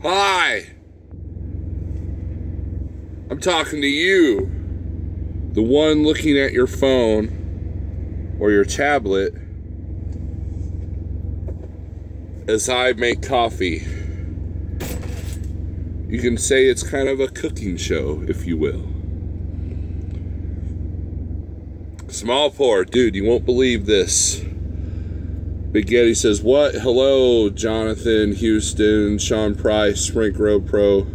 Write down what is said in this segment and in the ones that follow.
Hi! I'm talking to you, the one looking at your phone or your tablet as I make coffee. You can say it's kind of a cooking show, if you will. Small pour, dude, you won't believe this. Big Getty says, what? Hello, Jonathan, Houston, Sean Price, Sprink Road Pro.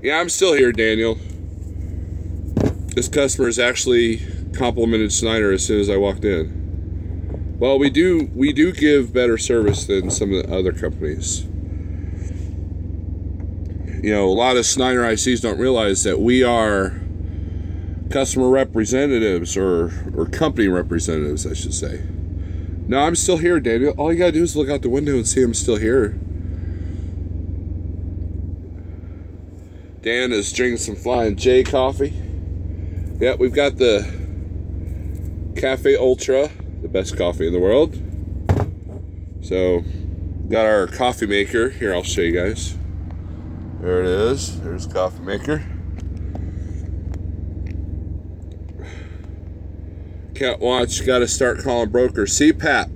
Yeah, I'm still here, Daniel. This customer has actually complimented Snyder as soon as I walked in. Well, we do give better service than some of the other companies. You know, a lot of Snyder ICs don't realize that we are customer representatives or company representatives, I should say. No, I'm still here, Daniel. All you gotta do is look out the window and see I'm still here. Dan is drinking some Flying J coffee. Yeah, we've got the Cafe Ultra, the best coffee in the world. So, got our coffee maker. Here, I'll show you guys. There it is. There's the coffee maker. Can't watch, gotta start calling brokers. CPAP,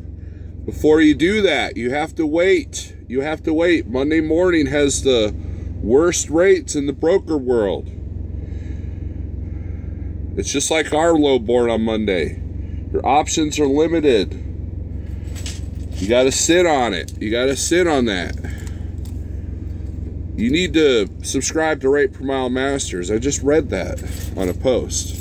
before you do that, you have to wait. You have to wait. Monday morning has the worst rates in the broker world. It's just like our low board on Monday. Your options are limited. You gotta sit on it. You gotta sit on that. You need to subscribe to Rate Per Mile Masters. I just read that on a post.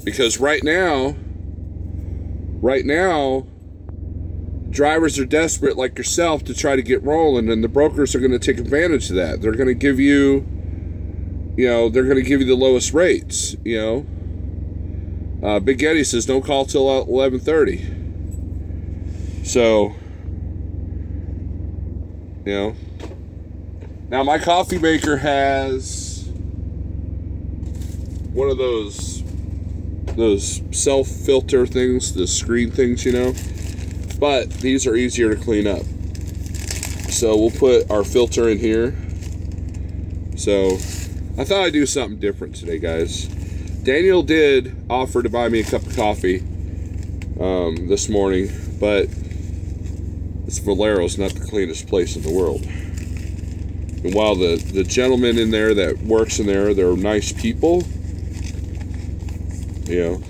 Because right now, drivers are desperate like yourself to try to get rolling, and the brokers are going to take advantage of that. They're going to give you, they're going to give you the lowest rates, Big Getty says, don't call till 11:30. So, now my coffee maker has one of those self-filter things, the screen things, but these are easier to clean up. So we'll put our filter in here. So I thought I'd do something different today, guys. Daniel did offer to buy me a cup of coffee this morning, but it's Valero's not the cleanest place in the world. And while the gentleman in there that works in there, they're nice people,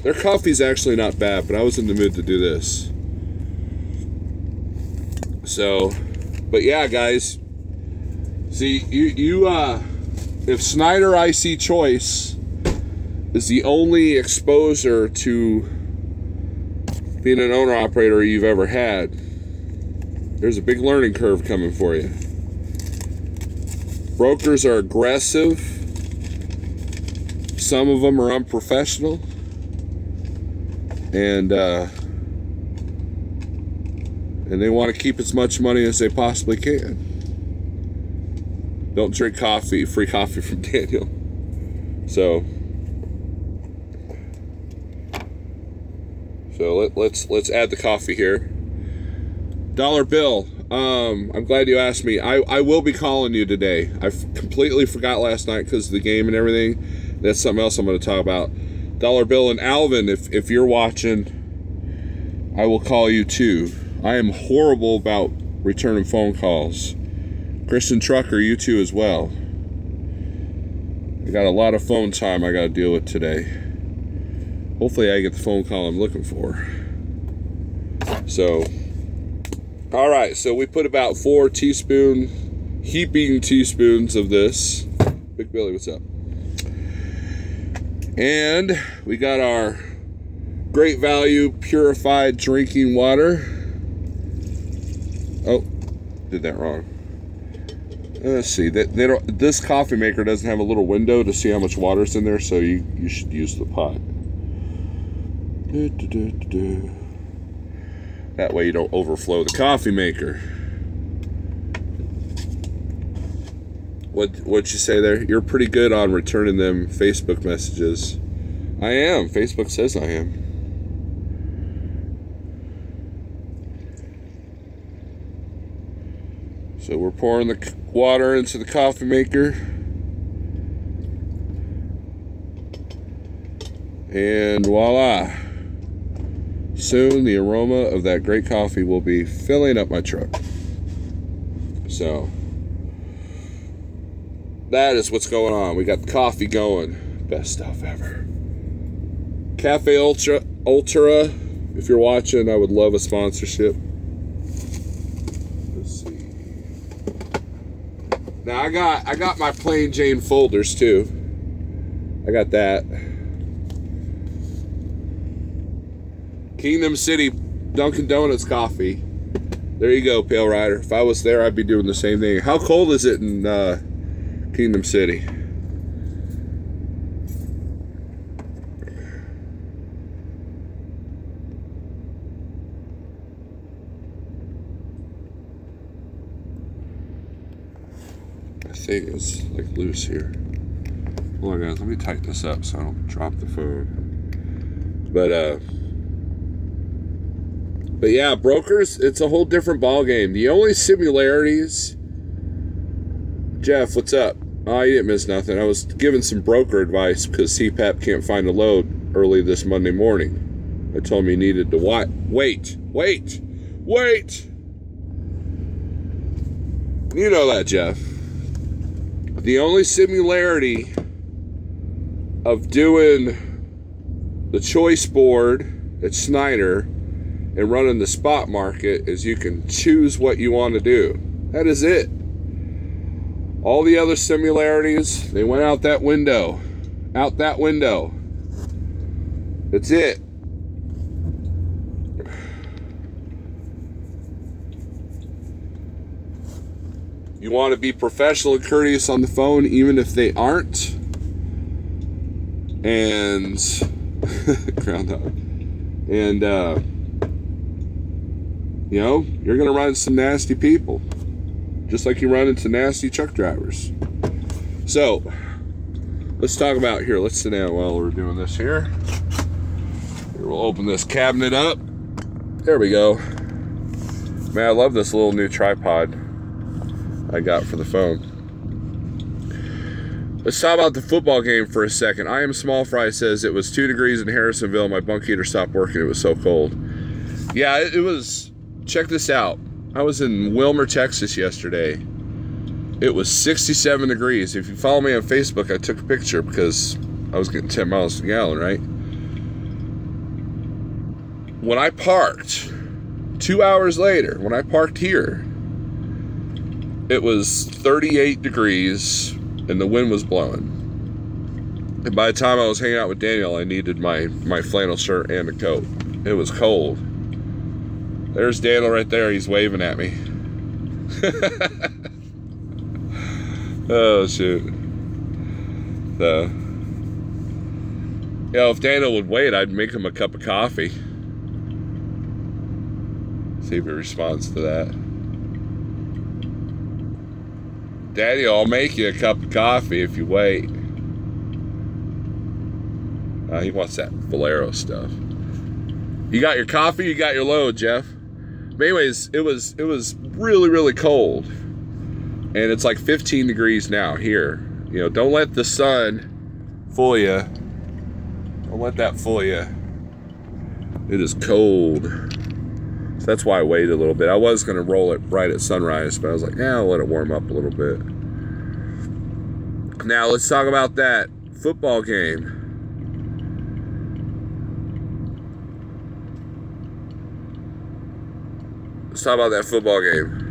their coffee's actually not bad, but I was in the mood to do this. So, but yeah, guys, see, if Snyder IC Choice is the only exposure to being an owner-operator you've ever had, there's a big learning curve coming for you. Brokers are aggressive. Some of them are unprofessional. And they want to keep as much money as they possibly can. Don't drink coffee, free coffee from Daniel. So let's add the coffee here. Dollar bill. I'm glad you asked me. I will be calling you today. I completely forgot last night because of the game and everything. That's something else I'm going to talk about. Dollar Bill and Alvin, if you're watching, I will call you too. I am horrible about returning phone calls. Christian Trucker, you too as well. I got a lot of phone time I got to deal with today. Hopefully I get the phone call I'm looking for. So, all right, so we put about 4 heaping teaspoons of this. Big Billy, what's up? And we got our Great Value purified drinking water. Oh, did that wrong. Let's see. This coffee maker doesn't have a little window to see how much water's in there, so you should use the pot. That way you don't overflow the coffee maker. What'd you say there? You're pretty good on returning them Facebook messages. I am. Facebook says I am. So we're pouring the water into the coffee maker. And voila. Soon the aroma of that great coffee will be filling up my truck. So that is what's going on. We got the coffee going. Best stuff ever. Cafe Ultra, if you're watching, I would love a sponsorship. Let's see. Now I got my plain Jane folders too. I got that. Kingdom City Dunkin' Donuts coffee. There you go, Pale Rider. If I was there, I'd be doing the same thing. How cold is it in Kingdom City? My thing is like loose here. Hold on, guys. Let me tighten this up so I don't drop the phone. But yeah, brokers, it's a whole different ballgame. The only similarities... Jeff, what's up? Oh, you didn't miss nothing. I was giving some broker advice because CPAP can't find a load early this Monday morning. I told him he needed to wait. You know that, Jeff. The only similarity of doing the choice board at Snyder and running the spot market is you can choose what you want to do. That is it. All the other similarities, they went out that window. Out that window. That's it. You want to be professional and courteous on the phone, even if they aren't. And groundhog. And you know, you're gonna run into some nasty people, just like you run into nasty truck drivers. So let's talk about here. Let's sit down while we're doing this here. Here, we'll open this cabinet up. There we go. Man, I love this little new tripod I got for the phone. Let's talk about the football game for a second. I Am Small Fry says it was 2 degrees in Harrisonville. My bunk heater stopped working. It was so cold. Yeah, it was. Check this out. I was in Wilmer, Texas yesterday. It was 67 degrees. If you follow me on Facebook, I took a picture because I was getting 10 miles per gallon, right? When I parked, 2 hours later, when I parked here, it was 38 degrees and the wind was blowing. And by the time I was hanging out with Daniel, I needed my flannel shirt and a coat. It was cold. There's Daniel right there. He's waving at me. Oh, shoot. So, you know, if Daniel would wait, I'd make him a cup of coffee. See if he responds to that. Daddy, I'll make you a cup of coffee if you wait. He wants that Valero stuff. You got your coffee, you got your load, Jeff. But anyways, it was really, really cold. And it's like 15 degrees now here. You know, don't let the sun fool you. Don't let that fool you. It is cold. So that's why I waited a little bit. I was going to roll it right at sunrise, but I was like, yeah, I'll let it warm up a little bit. Now, let's talk about that football game. Let's talk about that football game.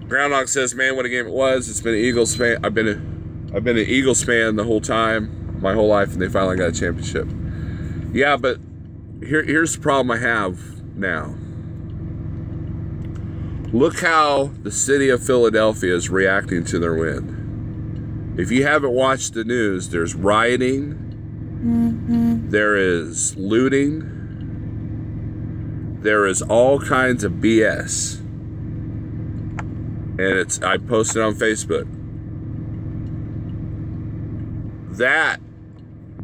Groundhog says, man, what a game it was. It's been an Eagles fan. I've been an Eagles fan the whole time, my whole life, and they finally got a championship. Yeah, but here's the problem I have now. Look how the city of Philadelphia is reacting to their win. If you haven't watched the news, there's rioting, there is looting, there is all kinds of BS. And I posted on Facebook. That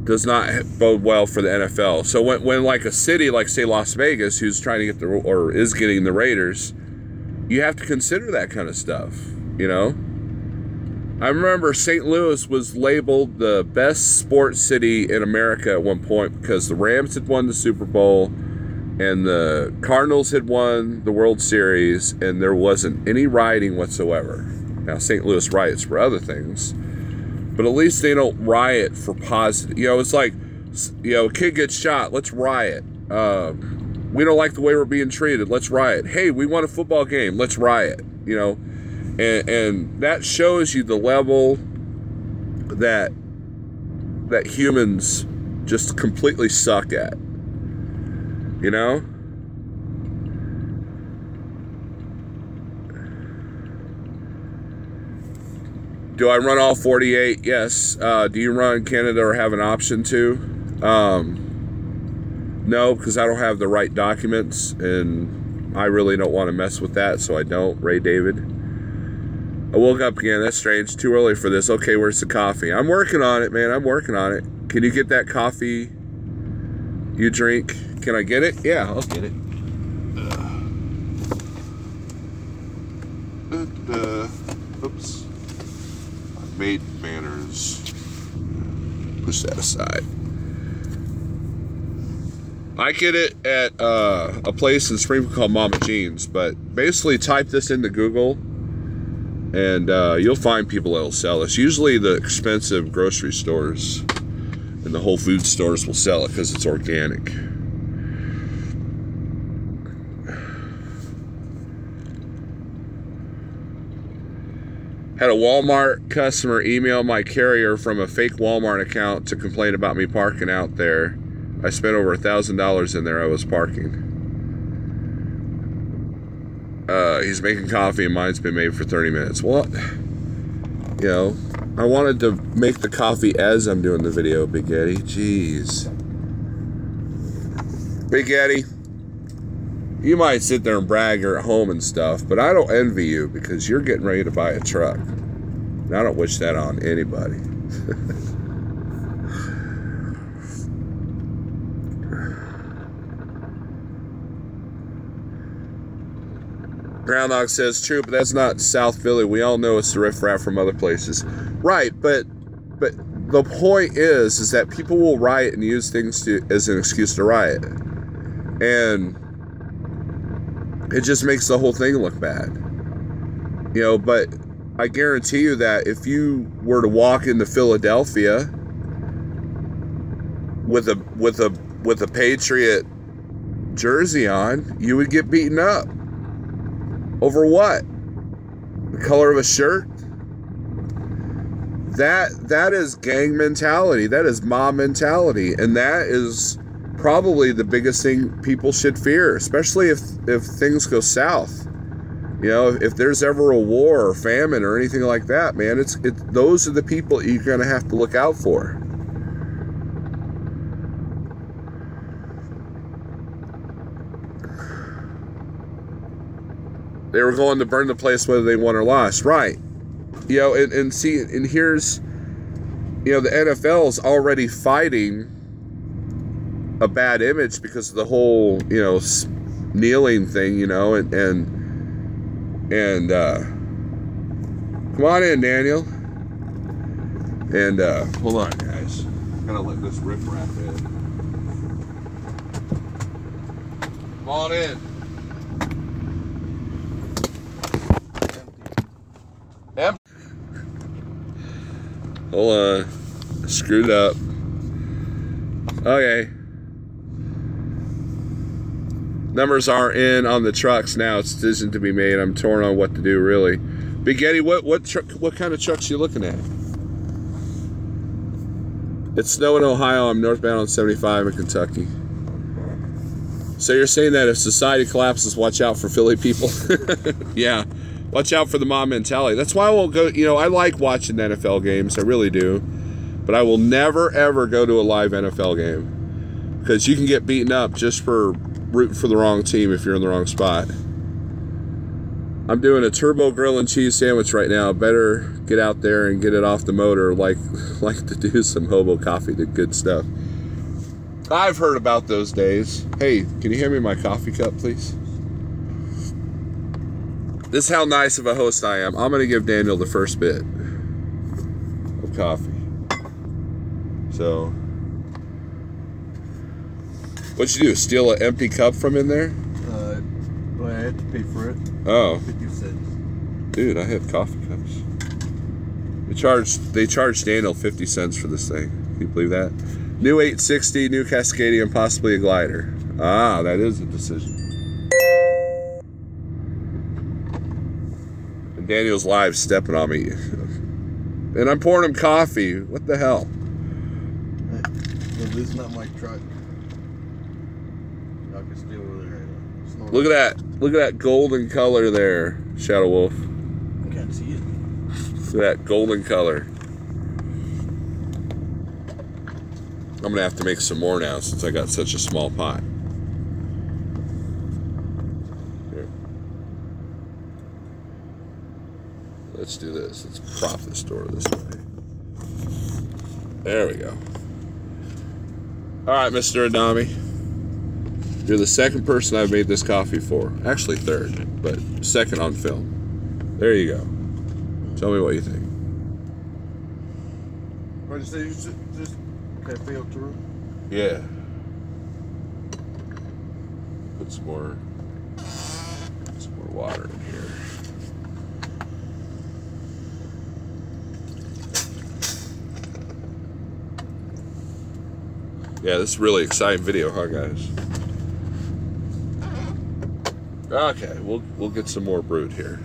does not bode well for the NFL. So when like a city like, say, Las Vegas, who's trying to get or is getting the Raiders, you have to consider that kind of stuff, you know? I remember St. Louis was labeled the best sports city in America at one point because the Rams had won the Super Bowl and the Cardinals had won the World Series, and there wasn't any rioting whatsoever. Now, St. Louis riots for other things, but at least they don't riot for positive. You know, it's like, you know, a kid gets shot, let's riot. We don't like the way we're being treated, let's riot. Hey, we won a football game, let's riot, you know? And that shows you the level that humans just completely suck at, you know? Do I run all 48? Yes. Do you run Canada or have an option to? No, because I don't have the right documents, and I really don't want to mess with that, so I don't. Ray David. I woke up again. That's strange. Too early for this. Okay, where's the coffee? I'm working on it, man. I'm working on it. Can you get that coffee you drink? Can I get it? Yeah, I'll get it. Oops. I made manners. Push that aside. I get it at a place in Springfield called Mama Jean's, but basically type this into Google and you'll find people that'll sell this. Usually the expensive grocery stores and the Whole Food stores will sell it because it's organic. Had a Walmart customer email my carrier from a fake Walmart account to complain about me parking out there. I spent over $1,000 in there. I was parking. He's making coffee and mine's been made for 30 minutes. Well, you know, I wanted to make the coffee as I'm doing the video, Big Eddie. Jeez. Big Eddie, you might sit there and brag you're at home and stuff, but I don't envy you because you're getting ready to buy a truck. And I don't wish that on anybody. Groundhog says, true, but that's not South Philly. We all know it's the riffraff from other places. Right, but the point is that people will riot and use things as an excuse to riot. And it just makes the whole thing look bad. You know, but I guarantee you that if you were to walk into Philadelphia with a Patriot jersey on, you would get beaten up. Over what? The color of a shirt? That is gang mentality. That is mob mentality. And that is probably the biggest thing people should fear, especially if things go south. You know, if there's ever a war or famine or anything like that, man, those are the people you're going to have to look out for. They were going to burn the place whether they won or lost. Right. You know, and see, and here's, you know, the NFL is already fighting a bad image because of the whole, you know, kneeling thing, you know, and come on in, Daniel. And hold on, guys. I'm gonna let this riff-raff in. Come on in. Hold on. Screwed up. Okay. Numbers are in on the trucks now. It's a decision to be made. I'm torn on what to do, really. Big Eddie, what kind of trucks are you looking at? It's snow in Ohio. I'm northbound on 75 in Kentucky. So you're saying that if society collapses, watch out for Philly people? Yeah. Watch out for the mob mentality. That's why I won't go, you know, I like watching NFL games. I really do. But I will never, ever go to a live NFL game. Because you can get beaten up just for rooting for the wrong team if you're in the wrong spot. I'm doing a turbo grill and cheese sandwich right now. Better get out there and get it off the motor like to do some hobo coffee, the good stuff. I've heard about those days. Hey, can you hand me my coffee cup, please? This is how nice of a host I am. I'm going to give Daniel the first bit of coffee. So, what'd you do? Steal an empty cup from in there? Well, I had to pay for it. Oh. 50 cents. Dude, I have coffee cups. They charged Daniel 50 cents for this thing. Can you believe that? New 860, new Cascadian, possibly a glider. Ah, that is a decision. And Daniel's live stepping on me. And I'm pouring him coffee. What the hell? Well, this is not my truck. I can steal over there. Look at that. Look at that golden color there, Shadow Wolf. I can't see it. Look at that golden color. I'm going to have to make some more now since I got such a small pot. Here. Let's do this. Let's prop this door this way. There we go. All right, Mr. Adami. You're the second person I've made this coffee for. Actually third, but second on film. There you go. Tell me what you think. What did you say? Just cafe up to room? Yeah. Put some more water in here. Yeah, this is a really exciting video, huh, guys? Okay, we'll get some more brewed here.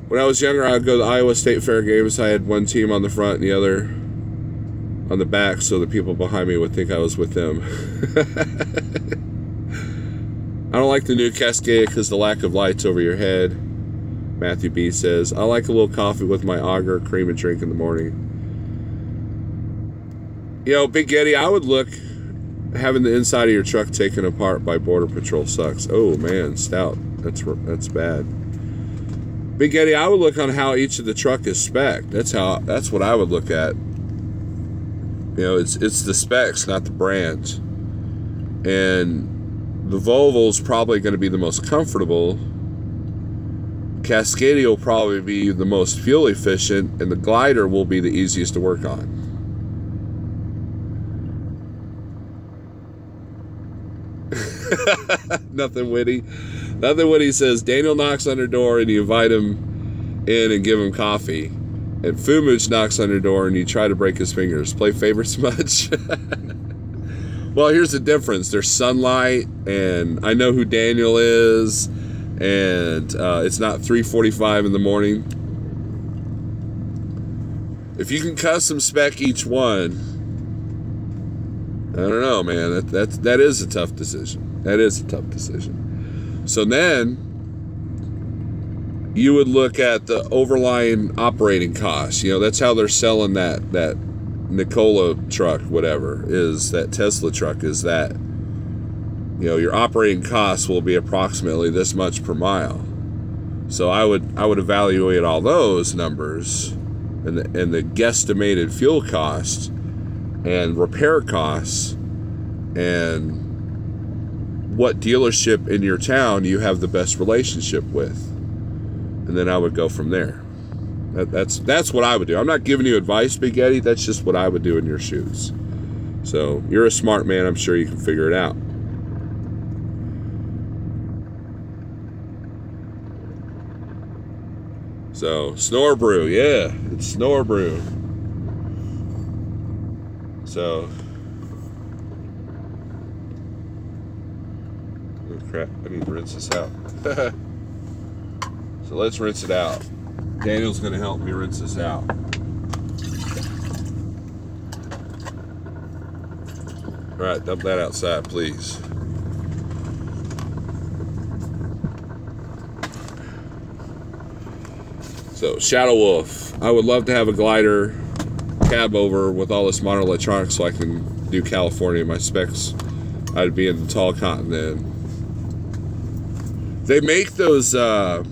When I was younger, I'd go to the Iowa State Fair games. I had one team on the front and the other on the back, so the people behind me would think I was with them. I don't like the new Cascadia because the lack of lights over your head. Matthew B says, I like a little coffee with my auger, cream and drink in the morning. You know, Big Getty, I would look, having the inside of your truck taken apart by Border Patrol sucks. Oh man, stout. That's bad. Big Getty, I would look on how each of the truck is spec'd. That's what I would look at. You know, it's the specs, not the brands. And the Volvo's probably going to be the most comfortable. Cascadia will probably be the most fuel efficient, and the glider will be the easiest to work on. Nothing witty. Nothing witty says Daniel knocks on her door and you invite him in and give him coffee. And Fumuch knocks on her door and you try to break his fingers. Play favorites much? Well, here's the difference. There's sunlight, and I know who Daniel is, and it's not 3:45 in the morning. If you can custom spec each one, I don't know, man. That is a tough decision. That is a tough decision. So then you would look at the overlying operating costs. You know, that's how they're selling that Nikola truck, whatever, is that Tesla truck, is that, you know, your operating costs will be approximately this much per mile. So I would evaluate all those numbers and the guesstimated fuel cost and repair costs and what dealership in your town you have the best relationship with, and then I would go from there. That's what I would do. I'm not giving you advice, Big Eddie. That's just what I would do in your shoes. So you're a smart man. I'm sure you can figure it out. So Snore Brew, yeah, it's Snore Brew. So, oh crap, I need to rinse this out. So let's rinse it out. Daniel's going to help me rinse this out. All right, dump that outside, please. So, Shadow Wolf. I would love to have a glider cab over with all this modern electronics so I can do California. My specs, I'd be in the tall cotton then. They make those, those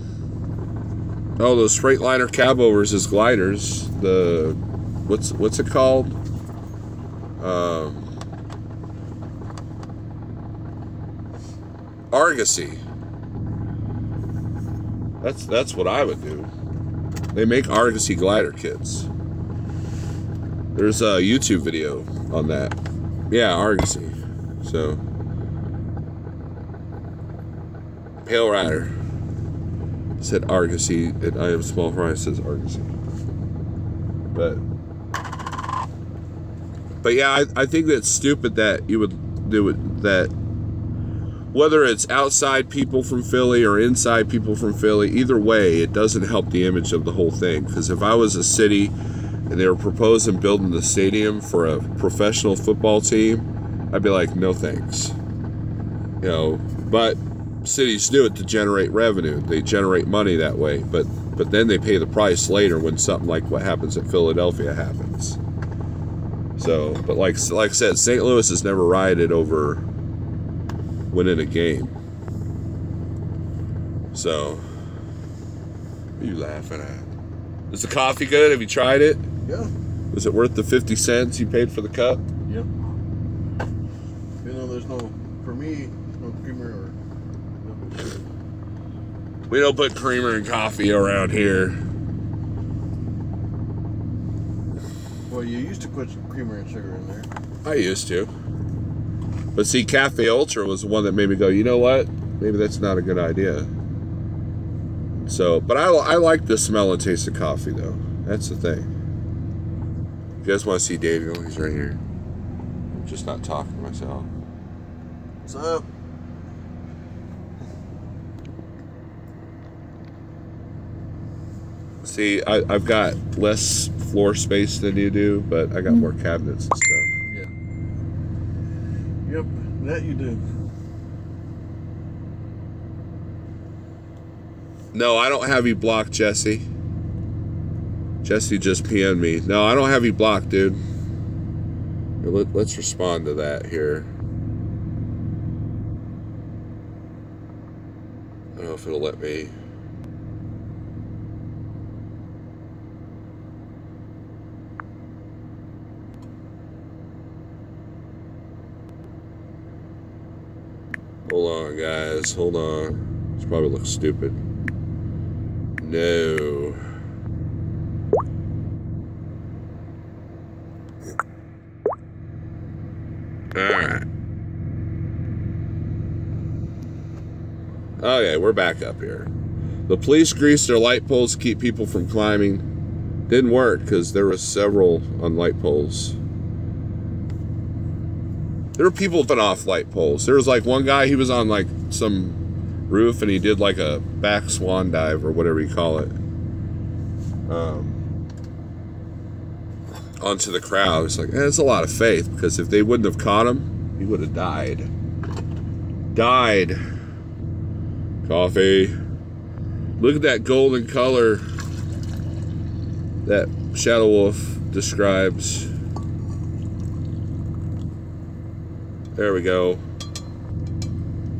Freightliner cab overs as gliders. The, what's it called? Argosy. That's what I would do. They make Argosy glider kits. There's a YouTube video on that. Yeah, Argosy. So, Pale Rider said Argosy, and I am small fry says Argosy. But yeah, I think that's stupid that you would do it, that whether it's outside people from Philly or inside people from Philly, either way, it doesn't help the image of the whole thing. Because if I was a city and they were proposing building the stadium for a professional football team, I'd be like, no thanks. You know, but cities do it to generate revenue. They generate money that way, but then they pay the price later when something like what happens at Philadelphia happens. So, but like I said, St. Louis has never rioted over winning a game. So, what are you laughing at? Is the coffee good? Have you tried it? Yeah. Was it worth the 50 cents you paid for the cup? Yep. You know, there's no, for me, no creamer or nothing. We don't put creamer in coffee around here. Well, you used to put creamer and sugar in there. I used to. But see, Cafe Ultra was the one that made me go, you know what? Maybe that's not a good idea. So, but I like the smell and taste of coffee, though. That's the thing. You guys want to see Daniel? He's right here. I'm just not talking to myself. What's up? See, I've got less floor space than you do, but I got more cabinets and stuff. Yeah. Yep, that you do. No, I don't have you blocked, Jesse. Jesse just PM'd me. No, I don't have you blocked, dude. Here, let's respond to that here. I don't know if it'll let me. Hold on, guys. Hold on. This probably looks stupid. No. Alright. Okay, we're back up here. The police greased their light poles to keep people from climbing. Didn't work because there were several on light poles. There were people putting off light poles. There was like one guy, he was on like some roof and he did like a back swan dive or whatever you call it. Onto the crowd. It's like, it's a lot of faith because if they wouldn't have caught him, he would have died. Died. Coffee. Look at that golden color that Shadow Wolf describes. There we go.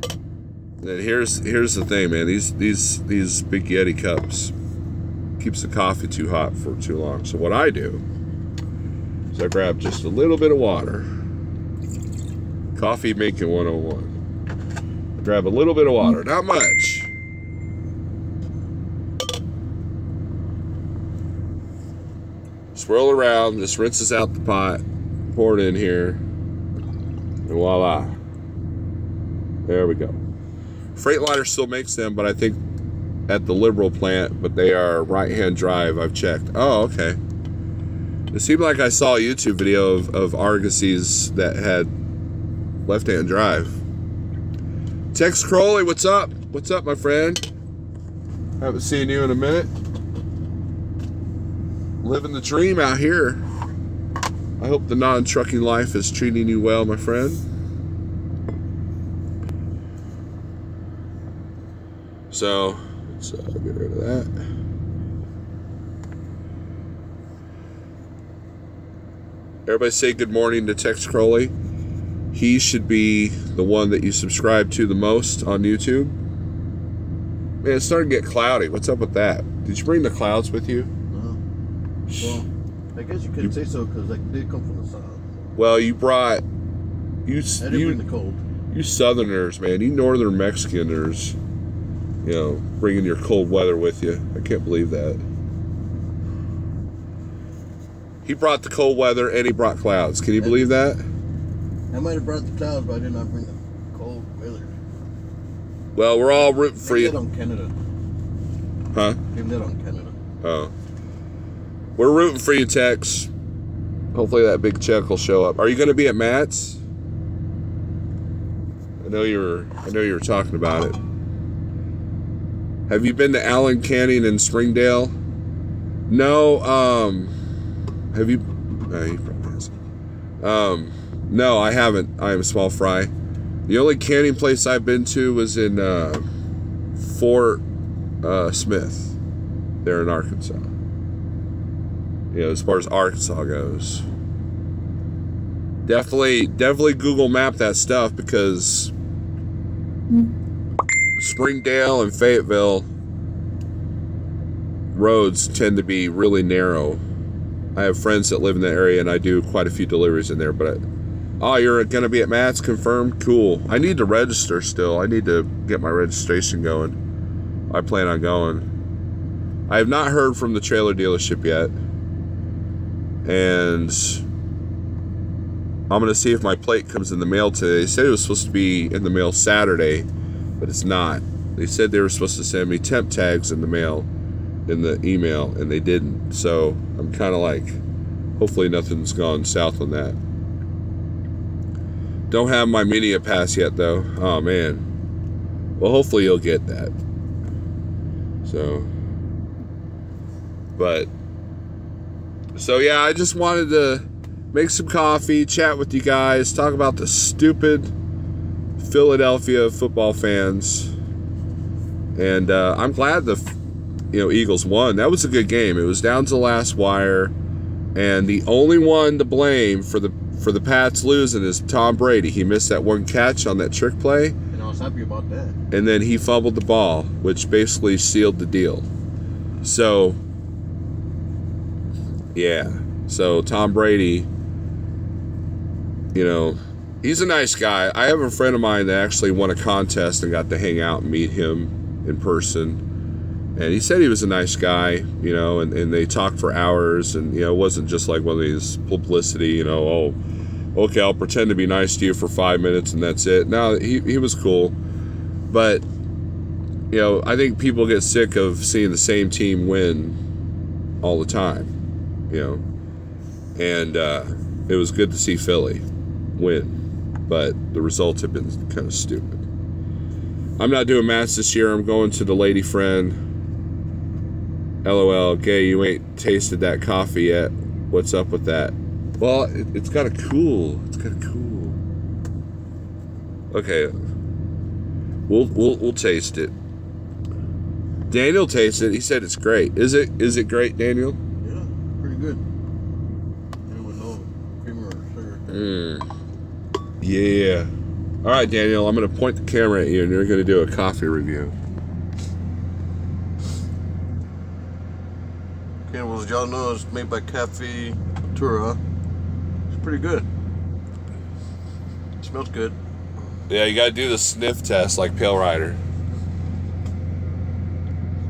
And then here's the thing, man. These big Yeti cups keeps the coffee too hot for too long. So what I do is I grab just a little bit of water. Coffee making 101. Grab a little bit of water, not much. Swirl around, this rinses out the pot, pour it in here, and voila. There we go. Freightliner still makes them, but I think at the Liberal plant, but they are right-hand drive, I've checked. Oh, okay. It seemed like I saw a YouTube video of Argosies that had left-hand drive. Tex Crowley, what's up? What's up, my friend? Haven't seen you in a minute. Living the dream out here. I hope the non-trucking life is treating you well, my friend. So, let's get rid of that. Everybody say good morning to Tex Crowley. He should be the one that you subscribe to the most on YouTube. Man, it's starting to get cloudy. What's up with that? Did you bring the clouds with you? No. Well, I guess you couldn't say so because they did come from the south. Well, you brought... I didn't bring the cold. You Southerners, man. You Northern Mexicaners. You know, bringing your cold weather with you. I can't believe that. He brought the cold weather and he brought clouds. Can you believe that? I might have brought the clouds, but I did not bring the cold weather. Well, we're all rooting for you. Blame that on Canada. Huh? Blame that on Canada. Oh. We're rooting for you, Tex. Hopefully that big check will show up. Are you going to be at Matt's? I know you were talking about it. Have you been to Allen Canyon in Springdale? No. Have you? No, he probably hasn't. No, I haven't. I am a small fry. The only canning place I've been to was in Fort Smith, there in Arkansas. You know, as far as Arkansas goes. Definitely Google Map that stuff, because Springdale and Fayetteville roads tend to be really narrow. I have friends that live in that area, and I do quite a few deliveries in there. But oh, you're gonna be at Matt's? Confirmed? Cool. I need to register still. I need to get my registration going. I plan on going. I have not heard from the trailer dealership yet, and I'm gonna see if my plate comes in the mail today. They said it was supposed to be in the mail Saturday, but it's not. They said they were supposed to send me temp tags in the mail, in the email, and they didn't. So I'm kind of like, hopefully nothing's gone south on that. Don't have my Media Pass yet though. Oh man. Well, hopefully you'll get that. So yeah, I just wanted to make some coffee, chat with you guys, talk about the stupid Philadelphia football fans. And I'm glad the Eagles won. That was a good game. It was down to the last wire, and the only one to blame for the Pats losing is Tom Brady. He missed that one catch on that trick play, and I was happy about that. And then he fumbled the ball, which basically sealed the deal. So yeah, so Tom Brady, he's a nice guy. I have a friend of mine that actually won a contest and got to hang out and meet him in person. And he said he was a nice guy, and they talked for hours, and, it wasn't just like one of these publicity, oh, okay, I'll pretend to be nice to you for 5 minutes and that's it. No, he was cool. But, I think people get sick of seeing the same team win all the time, and it was good to see Philly win, but the results have been kind of stupid. I'm not doing Matt's this year. I'm going to the lady friend. LOL, gay, you ain't tasted that coffee yet. What's up with that? Well, it's got a cool. It's got a cool. Okay. We'll taste it. Daniel tasted it. He said it's great. Is it great, Daniel? Yeah, pretty good. With no creamer or sugar. Yeah. All right, Daniel, I'm going to point the camera at you, and you're going to do a coffee review. Okay, well, as y'all know, it's made by Cafe Natura. It's pretty good. It smells good. Yeah, you got to do the sniff test like Pale Rider.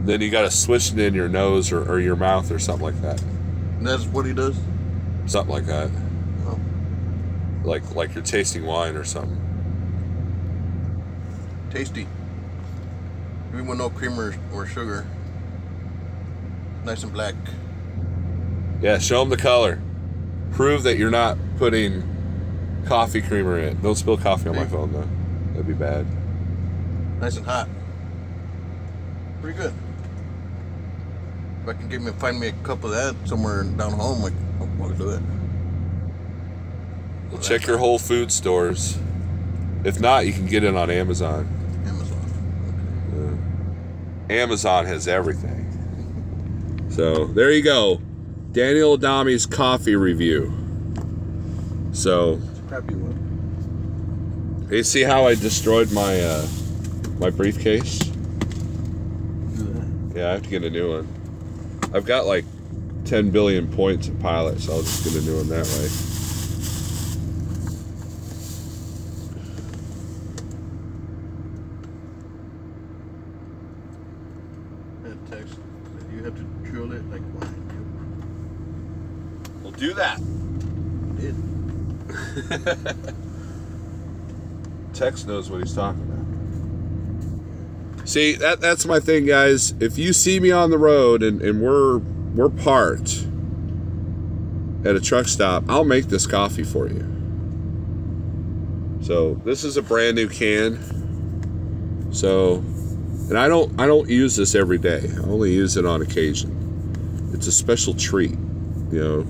Then you got to swish it in your nose or your mouth or something like that. And that's what he does? Something like that. Oh. Like you're tasting wine or something. Tasty. Even with no creamer or sugar. Nice and black. Yeah, show them the color. Prove that you're not putting coffee creamer in it. Don't spill coffee on my phone, though. That'd be bad. Nice and hot. Pretty good. If I can find me a cup of that somewhere down home, I'll do it. Well, check your Whole Food stores. If not, you can get it on Amazon. Okay. Yeah. Amazon has everything. So, there you go. Daniel Adami's coffee review. So, It's a crappy one. You see how I destroyed my my briefcase? Do that. Yeah, I have to get a new one. I've got like 10 billion points at Pilot, so I'll just get a new one that way. drill it like wine. We'll do that. Did. Tex knows what he's talking about. See, that's my thing, guys. If you see me on the road and we're parked at a truck stop, I'll make this coffee for you. So this is a brand new can. So, and I don't use this every day. I only use it on occasion. It's a special treat. You know,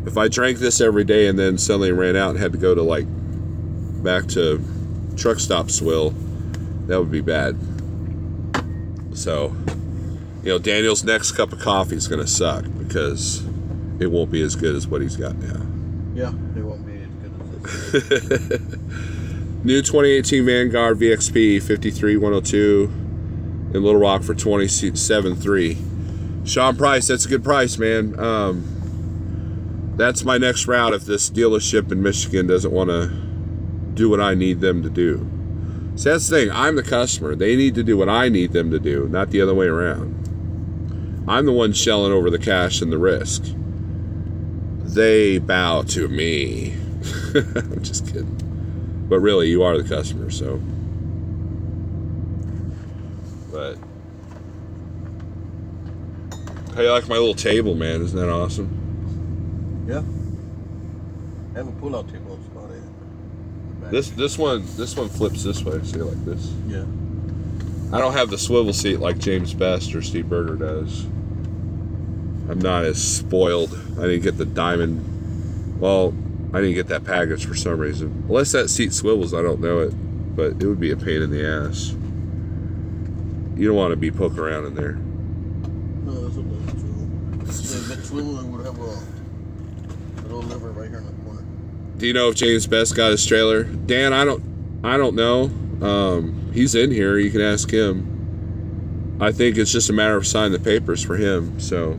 if I drank this every day and then suddenly ran out and had to go to like back to truck stop swill, that would be bad. So, you know, Daniel's next cup of coffee is going to suck because it won't be as good as what he's got now. Yeah, it won't be as good as this. New 2018 Vanguard VXP 53102 in Little Rock for $27,300. Sean Price, that's a good price, man. That's my next route if this dealership in Michigan doesn't want to do what I need them to do. So that's the thing. I'm the customer. They need to do what I need them to do, not the other way around. I'm the one shelling over the cash and the risk. They bow to me. I'm just kidding. But really, you are the customer, so. But. How you like my little table, man? Isn't that awesome? Yeah. I have a pull-out table spot in. This one flips this way. See, like this. Yeah. I don't have the swivel seat like James Best or Steve Berger does. I'm not as spoiled. I didn't get the diamond. Well, I didn't get that package for some reason. Unless that seat swivels, I don't know it. But it would be a pain in the ass. You don't want to be poking around in there. No, that's what doesn't swivel. If it swivel, it would have a little lever right here in the corner. Do you know if James Best got his trailer? Dan, I don't know. He's in here. You can ask him. I think it's just a matter of signing the papers for him. So,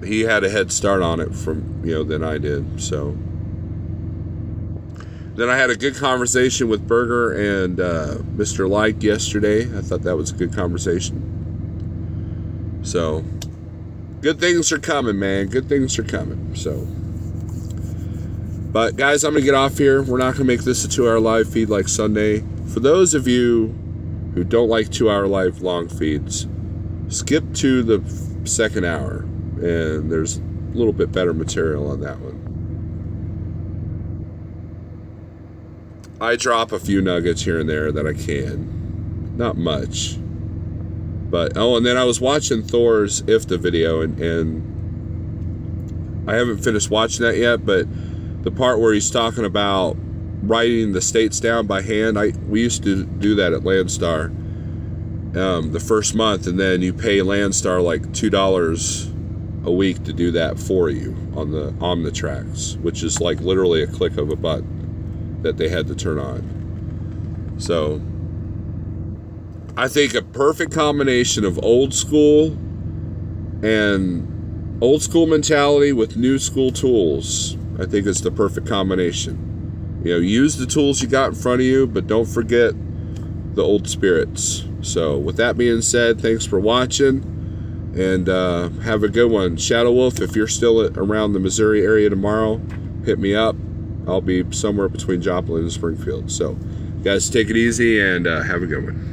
he had a head start on it than I did. So, then I had a good conversation with Berger and Mr. Like yesterday. I thought that was a good conversation. So, good things are coming, man. Good things are coming. So. But guys, I'm going to get off here. We're not going to make this a 2-hour live feed like Sunday. For those of you who don't like 2-hour live long feeds, skip to the second hour. And there's a little bit better material on that one. I drop a few nuggets here and there that I can. Not much. But, and then I was watching Thor's IFTA video, and I haven't finished watching that yet, but the part where he's talking about writing the states down by hand, we used to do that at Landstar the first month, and then you pay Landstar like $2 a week to do that for you on the Omnitracks, which is like literally a click of a button that they had to turn on. So I think a perfect combination of old school mentality with new school tools. I think it's the perfect combination. You know, use the tools you got in front of you, but don't forget the old spirits. So with that being said, thanks for watching, and have a good one. Shadow Wolf, if you're still around the Missouri area tomorrow, hit me up. I'll be somewhere between Joplin and Springfield. So guys, take it easy and have a good one.